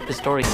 The story.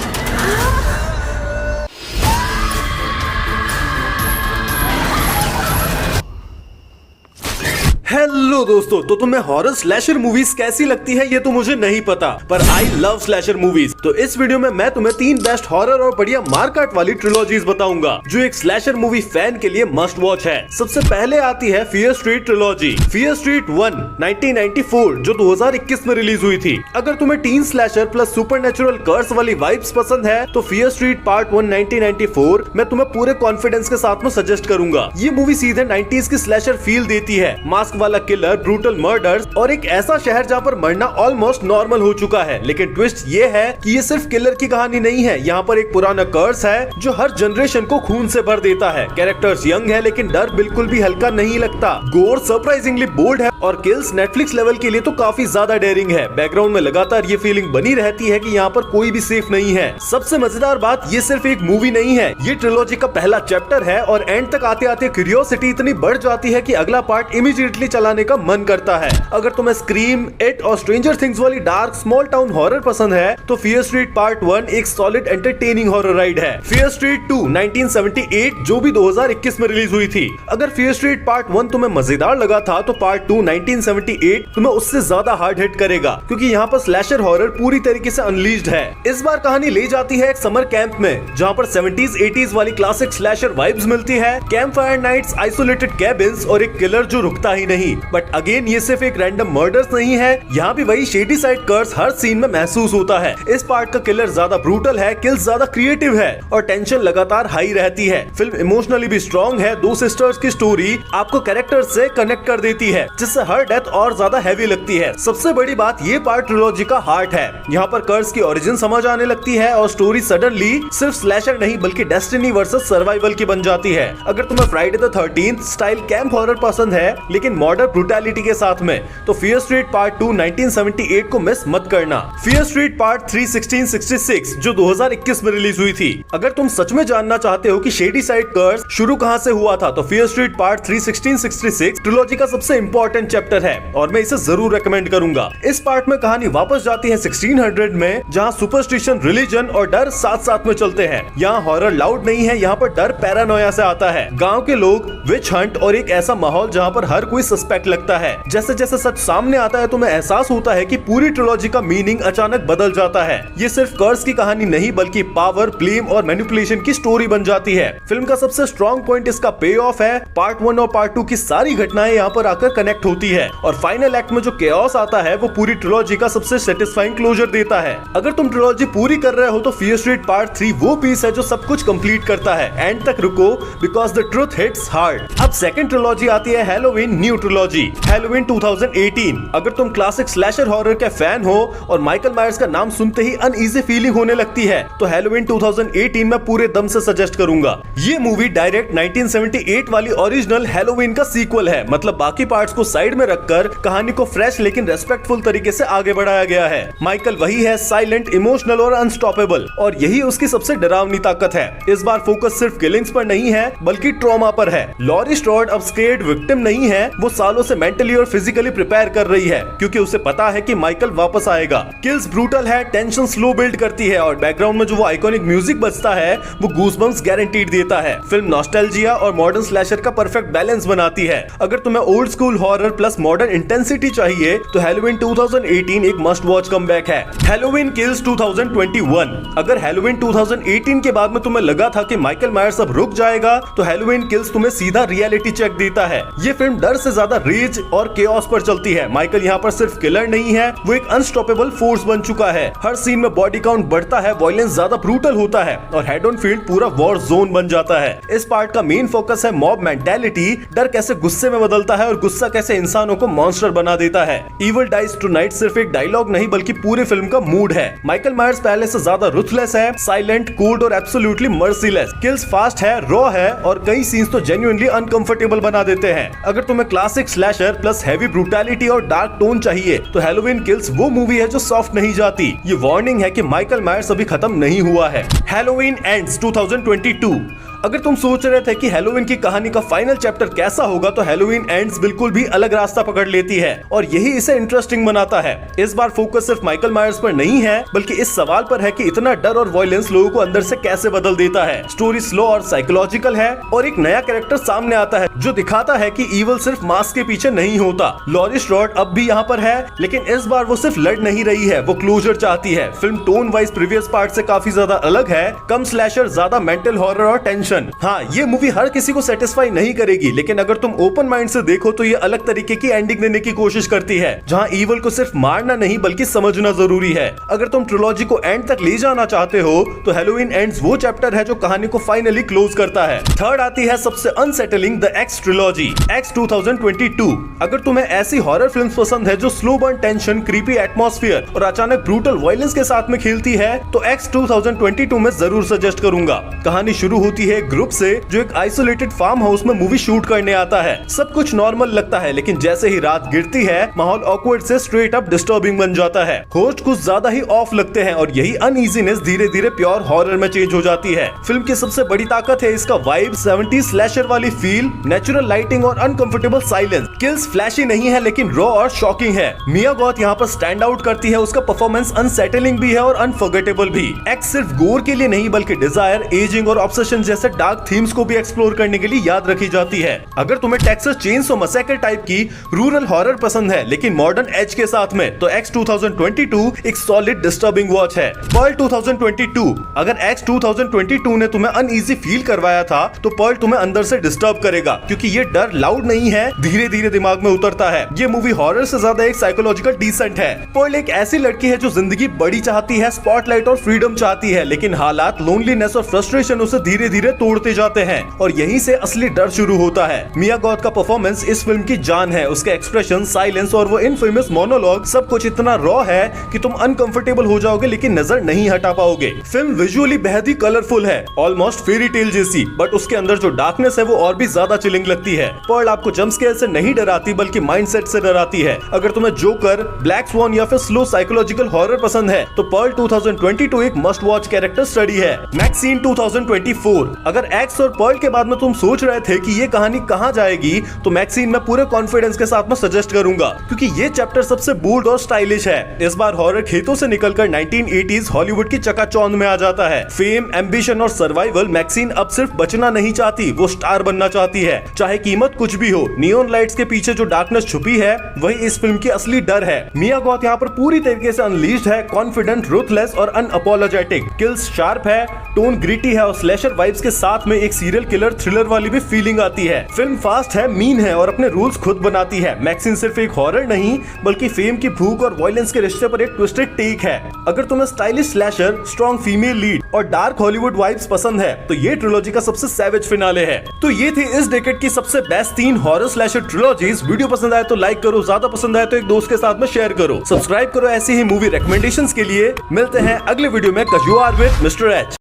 Hello दोस्तों, तो तुम्हें हॉरर स्लैशर मूवीज कैसी लगती है ये तो मुझे नहीं पता, पर आई लव स्लैशर मूवीज। तो इस वीडियो में मैं तुम्हें 3 बेस्ट हॉरर और बढ़िया मारकाट वाली ट्रिलॉजीज बताऊंगा जो एक स्लैशर मूवी फैन के लिए मस्ट वॉच है। सबसे पहले आती है fear street trilogy. Fear street 1 1994 जो 2021 में रिलीज हुई थी। अगर तुम्हें टीन स्लैशर प्लस सुपरनैचुरल कर्स वाली वाइब्स पसंद है तो फियर स्ट्रीट पार्ट 1 1994 मैं तुम्हें पूरे कॉन्फिडेंस के साथ में सजेस्ट करूंगा। ये मूवी सीधे 90s की स्लैशर फील देती है। मास्क वाला किलर, ब्रूटल मर्डर्स और एक ऐसा शहर जहाँ पर मरना ऑलमोस्ट नॉर्मल हो चुका है। लेकिन ट्विस्ट ये है कि ये सिर्फ किलर की कहानी नहीं है, यहाँ पर एक पुराना कर्स है जो हर जनरेशन को खून से भर देता है। कैरेक्टर्स यंग है लेकिन डर बिल्कुल भी हल्का नहीं लगता। गोर सरप्राइजिंगली बोल्ड है और किल्स नेटफ्लिक्स लेवल के लिए तो काफी ज्यादा डेयरिंग है। बैकग्राउंड में लगातार ये फीलिंग बनी रहती है कि यहाँ पर कोई भी सेफ नहीं है। सबसे मजेदार बात, ये सिर्फ एक मूवी नहीं है, ये ट्रिलॉजी का पहला चैप्टर है और एंड तक आते आते क्यूरियोसिटी इतनी बढ़ जाती है कि अगला पार्ट इमीडिएटली चलाने का मन करता है। अगर तुम्हें स्क्रीम, इट और स्ट्रेंजर थिंग्स वाली डार्क स्मॉल टाउन हॉरर पसंद है तो फियर स्ट्रीट पार्ट 1 एक सॉलिड एंटरटेनिंग हॉरर राइड है। फियर स्ट्रीट 2 1978 जो भी 2021 में रिलीज हुई थी। अगर फियर स्ट्रीट पार्ट 1 तुम्हें मजेदार लगा था तो पार्ट 2 1978 तुम्हें उससे ज्यादा हार्ड हिट करेगा, क्योंकि यहाँ पर स्लैशर हॉरर पूरी तरीके से अनलीज्ड है। इस बार कहानी ले जाती है एक समर कैंप में जहाँ पर 70s 80s वाली क्लासिक स्लैशर वाइब्स मिलती है। Camp fire nights, isolated cabins और एक किलर जो रुकता ही नहीं। बट अगेन ये सिर्फ एक रैंडम मर्डर्स नहीं है, यहाँ भी वही शेडी साइड कर्स हर सीन में महसूस होता है। इस पार्ट का किलर ज्यादा ब्रूटल है, किल्स ज्यादा क्रिएटिव है और टेंशन लगातार हाई रहती है। फिल्म इमोशनली भी स्ट्रॉन्ग है। 2 सिस्टर्स की स्टोरी आपको कैरेक्टर से कनेक्ट कर देती है, जिससे हर डेथ और ज्यादा हैवी लगती है। सबसे बड़ी बात, ये पार्ट ट्रिलॉजी का हार्ट है। यहाँ पर कर्स की ओरिजिन समझ आने लगती है और स्टोरी सडनली सिर्फ स्लैशर नहीं बल्कि डेस्टिनी वर्सेस सर्वाइवल की बन जाती है। अगर तुम्हें Friday the 13th style camp horror पसंद है लेकिन मॉडर्न ब्रूटैलिटी के साथ में, तो फियर स्ट्रीट पार्ट 2 1978 को मिस मत करना। फियर स्ट्रीट पार्ट 3 1666 जो 2021 में रिलीज हुई थी। अगर तुम सच में जानना चाहते हो कि शेडी साइड कर्स शुरू कहां से हुआ था तो फियर स्ट्रीट पार्ट 3 1666 ट्रिलॉजी का सबसे इंपॉर्टेंट चैप्टर है और मैं इसे जरूर रेकमेंड करूंगा। इस पार्ट में कहानी वापस जाती है 1600 में, जहां सुपरस्टिशन, रिलीजन और डर साथ साथ में चलते हैं। यहाँ हॉरर लाउड नहीं है, यहाँ पर डर पैरानोया से आता है। गाँव के लोग, विच हंट और एक ऐसा माहौल जहाँ पर हर कोई सस्पेक्ट लगता है। जैसे जैसे सच सामने आता है तुम्हें एहसास होता है कि पूरी ट्रिलॉजी का मीनिंग अचानक बदल जाता है। ये सिर्फ कर्स की कहानी नहीं बल्कि पावर, ब्लेम और मैनिपुलेशन की स्टोरी बन जाती है। फिल्म का सबसे स्ट्रॉन्ग पॉइंट इसका पे ऑफ है। पार्ट 1 और पार्ट 2 की सारी घटनाएं यहाँ पर आकर कनेक्ट होती है और फाइनल एक्ट में जो केओस आता है वो पूरी ट्रिलॉजी का सबसे सेटिस्फाइंग क्लोजर देता है। अगर तुम ट्रिलॉजी पूरी कर रहे हो तो फियर स्ट्रीट पार्ट 3 वो पीस है जो सब कुछ कंप्लीट करता है। एंड तक रुको because the truth hits hard. अब सेकंड ट्रिलॉजी आती है हैलोवीन न्यू ट्रिलॉजी, हैलोवीन 2018। अगर तुम क्लासिक स्लैशर हॉरर के फैन हो और माइकल मायर्स का नाम सुनते ही अनईजी फीलिंग होने लगती है तो हैलोवीन 2018 में पूरे दम से सजेस्ट करूंगा। ये मूवी डायरेक्ट 1978 वाली ओरिजिनल हैलोवीन का सीक्वल है, मतलब बाकी पार्ट्स को साइड में रखकर कहानी को फ्रेश लेकिन रेस्पेक्टफुल तरीके से आगे बढ़ाया गया है। माइकल वही है, साइलेंट, इमोशनल और अनस्टॉपेबल, और यही उसकी सबसे डरावनी ताकत है। इस बार फोकस सिर्फ किलिंग्स पर नहीं है बल्कि ट्रॉमा पर है। लॉरी स्ट्रॉड अब स्केर्ड विक्टिम नहीं है, वो सालों से मेंटली और फिजिकली प्रिपेयर कर रही है क्योंकि उसे पता है कि माइकल वापस आएगा। किल्स ब्रूटल है, टेंशन स्लो बिल्ड करती है और बैकग्राउंड में जो वो आइकॉनिक म्यूजिक बजता है वो गूज़बम्प्स गारंटीड देता है। फिल्म नॉस्टैल्जिया और मॉडर्न स्लैशर का परफेक्ट बैलेंस बनाती है। अगर तुम्हें old school horror plus modern intensity चाहिए तो हैलोवीन 2018 एक मस्ट वॉच कमबैक है। Halloween kills 2021। अगर हैलोवीन 2018 के बाद में तुम्हें लगा था कि माइकल मायर्स अब रुक जाएगा तो हैलोवीन किल्स तुम्हें सीधा रियलिटी चेक देता है। ये फिल्म डर से ज्यादा रेज और केओस पर चलती है। माइकल यहाँ पर सिर्फ किलर नहीं है, वो एक अनस्टॉपेबल फोर्स बन चुका है। हर सीन में बॉडी काउंट बढ़ता है, वायलेंस ज्यादा ब्रूटल होता है और हेड ऑन फील्ड पूरा वॉर जोन बन जाता है। इस पार्ट का मेन फोकस है मॉब मेंटालिटी, डर कैसे गुस्से में बदलता है और गुस्सा कैसे इंसानों को मॉन्स्टर बना देता है। इविल डाइज टुनाइट सिर्फ एक डायलॉग नहीं बल्कि पूरे फिल्म का मूड है। माइकल मायर्स पहले से ज्यादा रुथलेस है, साइलेंट, कोल्ड और एब्सोल्युटली मर्सीलेस। किल्स फास्ट है, रॉ है और कई सीन्स तो जेन्युइनली अनकंफर्टेबल बना देते हैं। अगर तुम्हें classic slasher plus heavy brutality और डार्क टोन चाहिए तो हैलोवीन किल्स वो मूवी है जो सॉफ्ट नहीं जाती। ये वार्निंग है कि माइकल मायर्स अभी खत्म नहीं हुआ है। Halloween ends 2022। अगर तुम सोच रहे थे कि हैलोवीन की कहानी का फाइनल चैप्टर कैसा होगा, तो हैलोवीन एंड्स बिल्कुल भी अलग रास्ता पकड़ लेती है और यही इसे इंटरेस्टिंग बनाता है। इस बार फोकस सिर्फ माइकल मायर्स पर नहीं है, बल्कि इस सवाल पर है कि इतना डर और वायलेंस लोगों को अंदर से कैसे बदल देता है। स्टोरी स्लो और साइकोलॉजिकल है और एक नया कैरेक्टर सामने आता है जो दिखाता है कि ईवल सिर्फ मास्क के पीछे नहीं होता। लॉरी स्ट्रॉड अब भी यहाँ पर है, लेकिन इस बार वो सिर्फ लड़ नहीं रही है, वो क्लोजर चाहती है। Film tone wise previous part से काफी ज्यादा अलग है, कम स्लैशर, ज्यादा मेंटल हॉरर और टेंशन। हाँ, ये मूवी हर किसी को सेटिस्फाई नहीं करेगी, लेकिन अगर तुम ओपन माइंड से देखो तो ये अलग तरीके की एंडिंग देने की कोशिश करती है, जहाँ ईवल को सिर्फ मारना नहीं बल्कि समझना जरूरी है। अगर तुम ट्रिलॉजी को एंड तक ले जाना चाहते हो तो हैलोवीन एंड्स वो चैप्टर है जो कहानी को फाइनली क्लोज करता है। थर्ड आती है सबसे unsettling, the x trilogy, x 2022। अगर तुम्हें ऐसी हॉरर फिल्म्स पसंद है जो slow burn tension, creepy atmosphere और अचानक ब्रूटल वायलेंस के साथ में खेलती है, तो एक्स 2022 में जरूर सजेस्ट करूंगा। कहानी शुरू होती है एक ग्रुप से जो एक आइसोलेटेड फार्म हाउस में मूवी शूट करने आता है। सब कुछ नॉर्मल लगता है, लेकिन जैसे ही रात गिरती है माहौल ऑकवर्ड से स्ट्रेट अप डिस्टर्बिंग बन जाता है। होस्ट कुछ ज्यादा ही ऑफ लगते हैं और यही अनईजीनेस धीरे धीरे प्योर हॉरर में चेंज हो जाती है। फिल्म की सबसे बड़ी ताकत है इसका वाइब, 70s स्लैशर वाली फील, नेचुरल लाइटिंग और अनकंफर्टेबल साइलेंस। किल्स फ्लैशी नहीं है लेकिन रॉ और शॉकिंग है। मिया गॉथ यहाँ पर स्टैंड आउट करती है, उसका परफॉर्मेंस अनसेटलिंग भी है और अनफॉरगेटेबल भी। एक्स सिर्फ गोर के लिए नहीं बल्कि डिजायर, एजिंग और ऑब्सेशन जैसे डार्क थीम्स को भी एक्सप्लोर करने के लिए याद रखी जाती है। अगर तुम्हें टेक्सास चेनसॉ मैसेकर टाइप की रूरल हॉरर पसंद है लेकिन मॉडर्न एज के साथ में, तो एक्स 2022 एक सॉलिड डिस्टर्बिंग वॉच है। पर्ल 2022, अगर एक्स 2022 ने तुम्हें अनईजी फील करवाया था तो पर्ल तुम्हें अंदर से डिस्टर्ब करेगा, क्योंकि ये डर लाउड नहीं है, धीरे धीरे दिमाग में उतरता है। ये मूवी हॉरर से ज्यादा एक साइकोलॉजिकल डिसेंट है। पर्ल एक ऐसी लड़की है जो जिंदगी बड़ी चाहती है, स्पॉटलाइट और फ्रीडम चाहती है, लेकिन हालात, लोनलीनेस और फ्रस्ट्रेशन उसे धीरे धीरे तोड़ते जाते हैं और यहीं से असली डर शुरू होता है। मिया गॉथ का परफॉर्मेंस इस फिल्म की जान है। उसके एक्सप्रेशन, साइलेंस और वो इनफेमस मोनोलॉग, सब कुछ इतना रॉ है कि तुम अनकंफर्टेबल हो जाओगे लेकिन नजर नहीं हटा पाओगे। फिल्म विजुअली बेहद ही कलरफुल है, ऑलमोस्ट फेरी टेल जैसी, बट उसके अंदर जो डार्कनेस है वो और भी ज्यादा चिलिंग लगती है। पर्ल आपको जंप स्केयर से नहीं डराती बल्कि माइंडसेट से डराती है। अगर तुम्हें जोकर, ब्लैक स्वॉन या फिर स्लो साइकोलॉजिकल हॉरर पसंद है तो पर्ल 2022 एक मस्ट वॉच कैरेक्टर स्टडी है। मैक्सीन 2024, अगर एक्स और पर्ल के बाद में तुम सोच रहे थे कि ये कहानी कहां जाएगी, तो मैक्सीन में पूरे कॉन्फिडेंस के साथ में सजेस्ट करूंगा, क्योंकि ये चैप्टर सबसे बोल्ड और स्टाइलिश है। इस बार हॉरर खेतों से निकलकर 1980s हॉलीवुड की चकाचौंध में आ जाता है। फेम, एम्बिशन और सर्वाइवल, मैक्सीन अब सिर्फ बचना नहीं चाहती, वो स्टार बनना चाहती है, चाहे कीमत कुछ भी हो। नियॉन लाइट्स के पीछे जो डार्कनेस छुपी है वही इस फिल्म की असली डर है। मिया गॉथ यहाँ पर पूरी तरीके से अनलीज्ड है, कॉन्फिडेंट, रूथलेस और अनअपोलोजेटिक। किल्स शार्प है, टोन ग्रिटी है और स्लैशर वाइब्स के साथ में एक सीरियल किलर थ्रिलर वाली भी फीलिंग आती है। फिल्म फास्ट है, मीन है और अपने रूल्स खुद बनाती है। मैक्सीन सिर्फ एक हॉरर नहीं बल्कि फेम की भूख और वायलेंस के रिश्ते पर एक ट्विस्टेड टेक है। अगर तुम्हें stylish slasher, strong female lead और डार्क हॉलीवुड वाइब्स पसंद है तो ये ट्रिलॉजी का सबसे सैवेज फिनाले है। तो ये थी इस डेकेड की सबसे बेस्ट 3 हॉरर स्लैशर ट्रिलॉजीज। वीडियो पसंद आए तो लाइक करो, ज्यादा पसंद आए तो एक दोस्त के साथ में शेयर करो, सब्सक्राइब करो ऐसी ही मूवी रिकमेंडेशंस के लिए। मिलते हैं अगले वीडियो में। 'Cause you are with Mr. H।